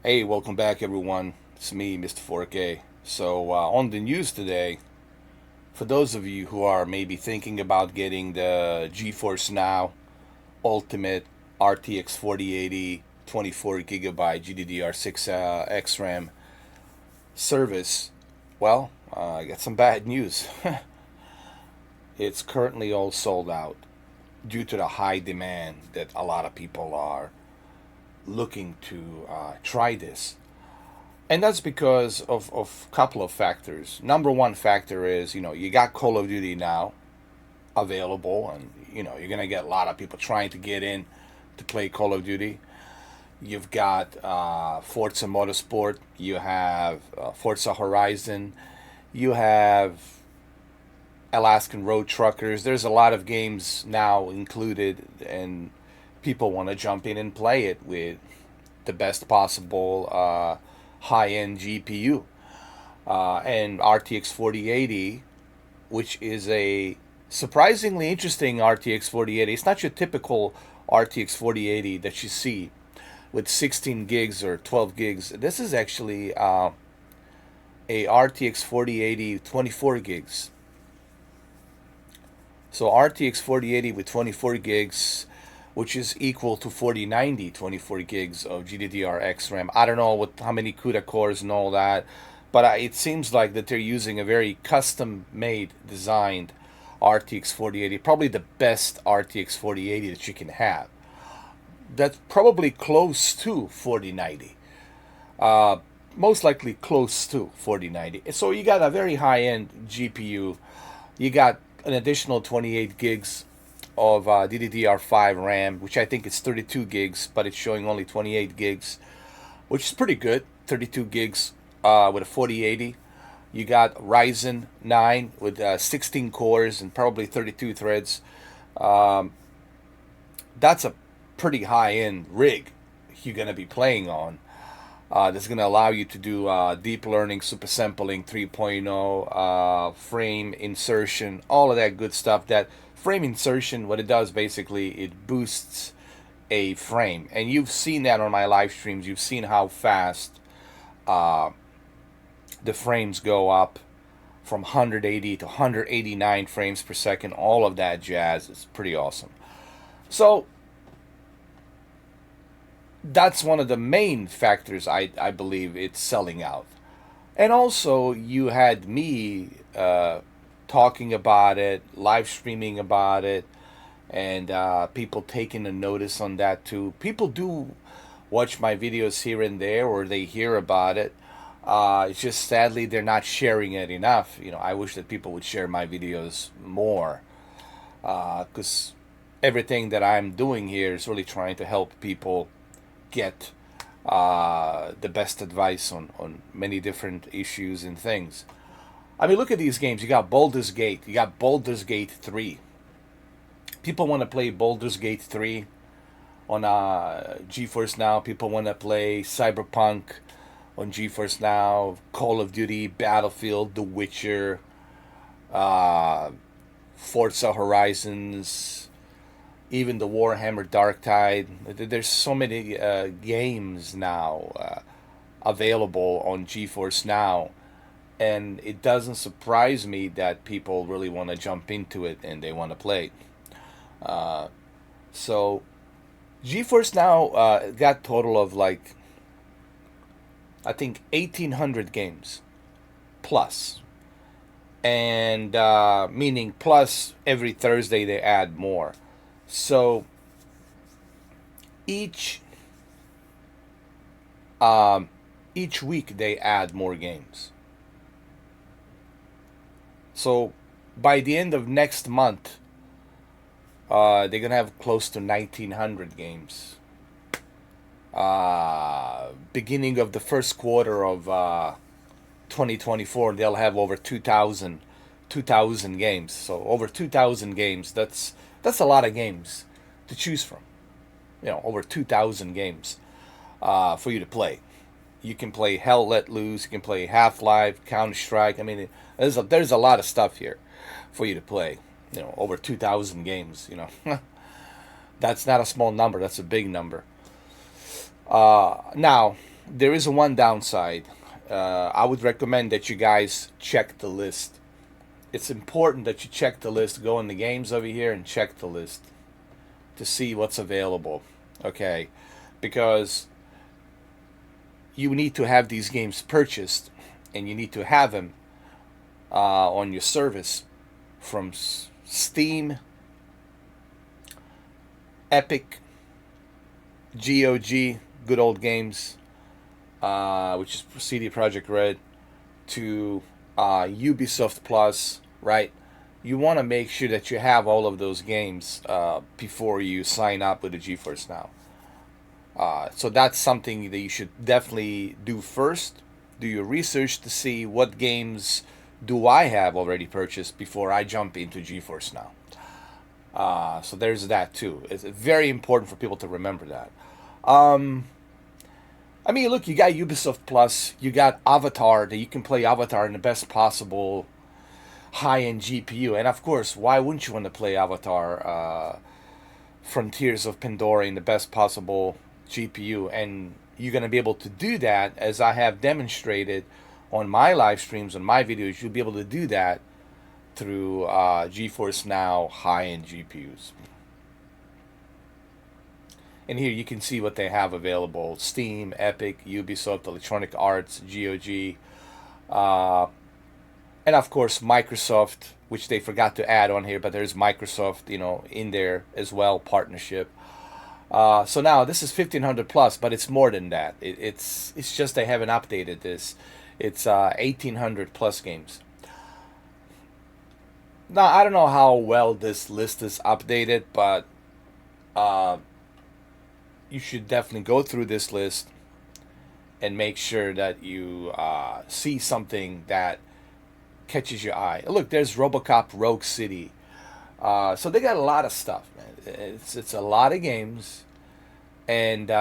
Hey, welcome back, everyone. It's me, Mr. 4K. So, on the news today, for those of you who are maybe thinking about getting the GeForce Now Ultimate RTX 4080 24 gigabyte GDDR6 XRAM service, well, I got some bad news. It's currently all sold out due to the high demand that a lot of people are looking to try this. And that's because of a couple of factors. Number one factor is, you got Call of Duty now available, and, you're going to get a lot of people trying to get in to play Call of Duty. You've got Forza Motorsport, you have Forza Horizon, you have Alaskan Road Truckers. There's a lot of games now included, and people want to jump in and play it with the best possible high-end GPU. And RTX 4080, which is a surprisingly interesting RTX 4080. It's not your typical RTX 4080 that you see with 16 gigs or 12 gigs. This is actually a RTX 4080 24 gigs. So RTX 4080 with 24 gigs, which is equal to 4090 24 gigs of GDDR6 RAM. I don't know how many CUDA cores and all that, but it seems like that they're using a very custom-made, designed RTX 4080, probably the best RTX 4080 that you can have. That's probably close to 4090. Most likely close to 4090. So you got a very high-end GPU. You got an additional 28 gigs of DDR5 RAM, which I think is 32 gigs, but it's showing only 28 gigs, which is pretty good. 32 gigs with a 4080. You got Ryzen 9 with 16 cores and probably 32 threads. That's a pretty high-end rig you're going to be playing on. That's going to allow you to do deep learning, super sampling 3.0, frame insertion, all of that good stuff. That frame insertion, what it does basically, it boosts a frame. And you've seen that on my live streams. You've seen how fast the frames go up from 180 to 189 frames per second. All of that jazz is pretty awesome. So that's one of the main factors I believe it's selling out. And also, you had me talking about it, live streaming about it, and people taking a notice on that too. People do watch my videos here and there, or they hear about it. It's just sadly they're not sharing it enough. I wish that people would share my videos more, because everything that I'm doing here is really trying to help people get the best advice on many different issues and things. I mean, look at these games. You got Baldur's Gate. You got Baldur's Gate 3. People want to play Baldur's Gate 3 on GeForce Now. People want to play Cyberpunk on GeForce Now, Call of Duty, Battlefield, The Witcher, Forza Horizons, even the Warhammer Dark Tide. There's so many games now available on GeForce Now, and it doesn't surprise me that people really want to jump into it and they want to play. So GeForce Now got total of like, I think 1,800 games plus, and meaning plus every Thursday they add more. So each week they add more games. So by the end of next month, they're gonna have close to 1,900 games. Beginning of the first quarter of 2024, they'll have over 2,000 games. So over 2,000 games. That's a lot of games to choose from. Over 2,000 games for you to play. You can play Hell Let Loose. You can play Half-Life, Counter-Strike. I mean, there's a lot of stuff here for you to play. Over 2,000 games. That's not a small number. That's a big number. Now, there is one downside. I would recommend that you guys check the list. It's important that you check the list. Go in the games over here and check the list to see what's available. Okay, because you need to have these games purchased, and you need to have them on your service from Steam, Epic, GOG, Good Old Games, which is CD Projekt Red, to Ubisoft Plus, right? You want to make sure that you have all of those games before you sign up with the GeForce Now. So that's something that you should definitely do first. Do your research to see what games do I have already purchased before I jump into GeForce Now. So there's that too. It's very important for people to remember that. I mean, look, you got Ubisoft Plus, you got Avatar, that you can play Avatar in the best possible high-end GPU. And of course, why wouldn't you want to play Avatar Frontiers of Pandora in the best possible GPU? And you're going to be able to do that, as I have demonstrated on my live streams, on my videos. You'll be able to do that through GeForce Now high-end GPUs. And here you can see what they have available: Steam, Epic, Ubisoft, Electronic Arts, GOG, and of course Microsoft, which they forgot to add on here, but there's Microsoft, in there as well, partnership. So now this is 1500 plus, but it's more than that. It's just they haven't updated this. It's 1800 plus games. Now I don't know how well this list is updated, but you should definitely go through this list and make sure that you see something that catches your eye. Look, there's RoboCop Rogue City. So they got a lot of stuff, man. It's a lot of games, and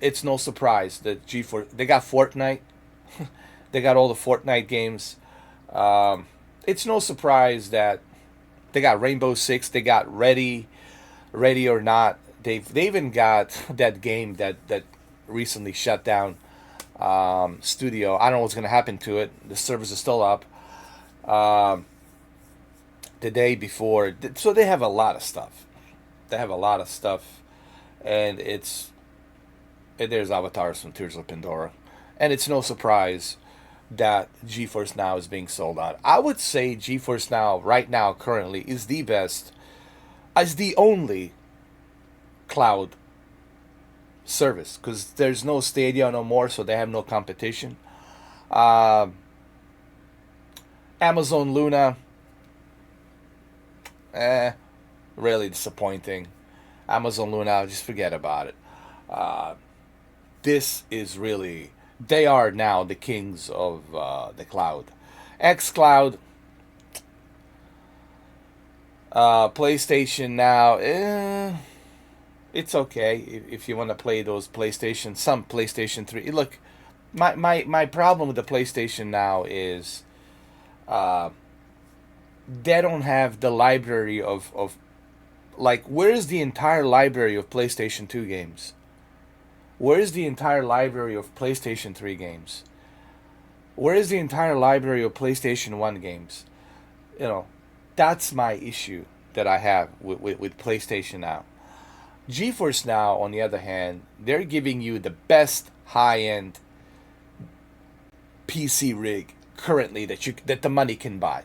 it's no surprise that GeForce, they got Fortnite. They got all the Fortnite games. It's no surprise that they got Rainbow Six. They got Ready or Not. They even got that game that recently shut down. Studio. I don't know what's going to happen to it. The servers are still up. The day before, so they have a lot of stuff. And there's Avatars from Tears of Pandora, and it's no surprise that GeForce Now is being sold out. I would say GeForce Now right now currently is the best, as the only cloud service, because there's no Stadia no more, so they have no competition. Amazon Luna, really disappointing. Amazon Luna, just forget about it. This is really, they are now the kings of the cloud. xCloud, PlayStation Now, it's okay if you want to play those some PlayStation 3. Look, my problem with the PlayStation Now is they don't have the library of like, where's the entire library of PlayStation 2 games? Where's the entire library of PlayStation 3 games? Where is the entire library of PlayStation 1 games? That's my issue that I have with PlayStation Now. GeForce Now, on the other hand, they're giving you the best high-end PC rig currently that the money can buy.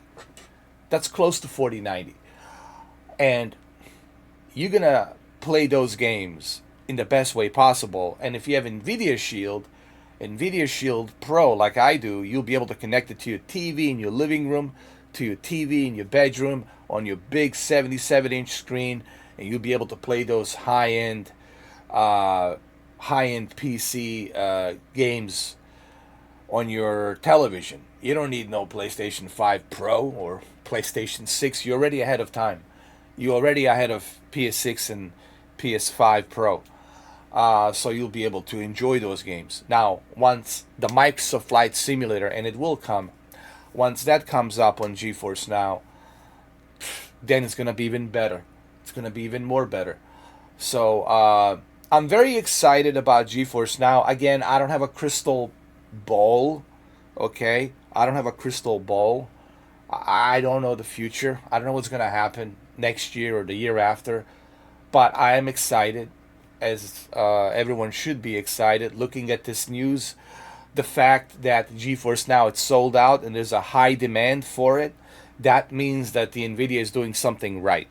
That's close to $40.90. And you're going to play those games in the best way possible. And if you have NVIDIA Shield Pro like I do, you'll be able to connect it to your TV in your living room, to your TV in your bedroom, on your big 77-inch screen, and you'll be able to play those high-end PC games on your television. You don't need no PlayStation 5 Pro or PlayStation 6. You're already ahead of time. You're already ahead of PS6 and PS5 Pro. So you'll be able to enjoy those games. Now, once the Microsoft Flight Simulator, and it will come, once that comes up on GeForce Now, then it's going to be even better. It's going to be even more better. So I'm very excited about GeForce Now. Again, I don't have a crystal ball. Okay, I don't have a crystal ball. I don't know the future. I don't know what's gonna happen next year or the year after. But I am excited, as everyone should be excited. Looking at this news, the fact that GeForce Now it's sold out and there's a high demand for it, that means that the Nvidia is doing something right.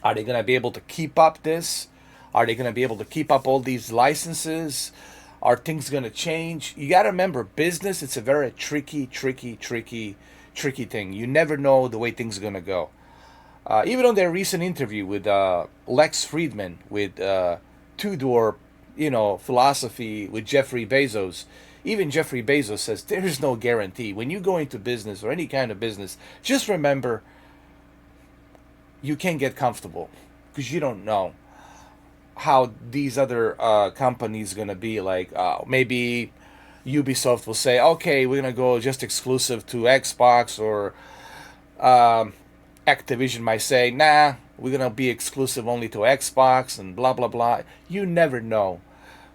Are they going to be able to keep up this? Are they going to be able to keep up all these licenses? Are things going to change? You got to remember, business, it's a very tricky thing. You never know the way things are going to go. Even on their recent interview with Lex Friedman, with two-door, philosophy with Jeffrey Bezos, even Jeffrey Bezos says there is no guarantee. When you go into business or any kind of business, just remember you can't get comfortable because you don't know how these other companies going to be. Like maybe Ubisoft will say, okay, we're going to go just exclusive to Xbox, or Activision might say, nah, we're going to be exclusive only to Xbox, and blah, blah, blah. You never know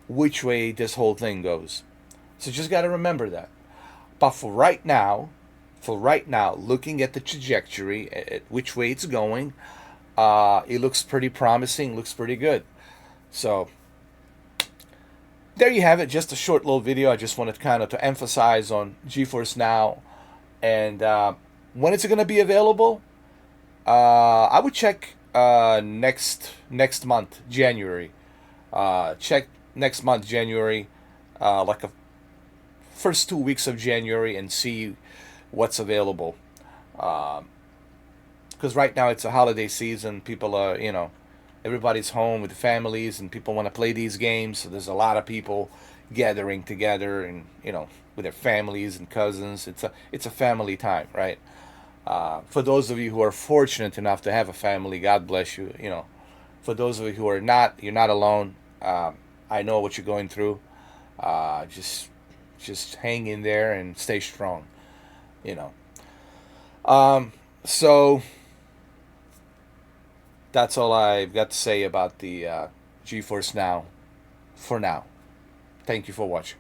which way this whole thing goes. So just got to remember that. But for right now, looking at the trajectory, at which way it's going, it looks pretty promising, looks pretty good. So there you have it. Just a short little video. I just wanted kind of to emphasize on GeForce Now, and when it's going to be available. I would check next month, January. Check next month, January, like a first 2 weeks of January, and see what's available. Because right now it's a holiday season. People are, everybody's home with families, and people want to play these games. So there's a lot of people gathering together, and with their families and cousins. It's a family time, right? For those of you who are fortunate enough to have a family, God bless you. For those of you who are not, you're not alone. I know what you're going through. Just hang in there and stay strong. You know. So that's all I've got to say about the GeForce Now for now. Thank you for watching.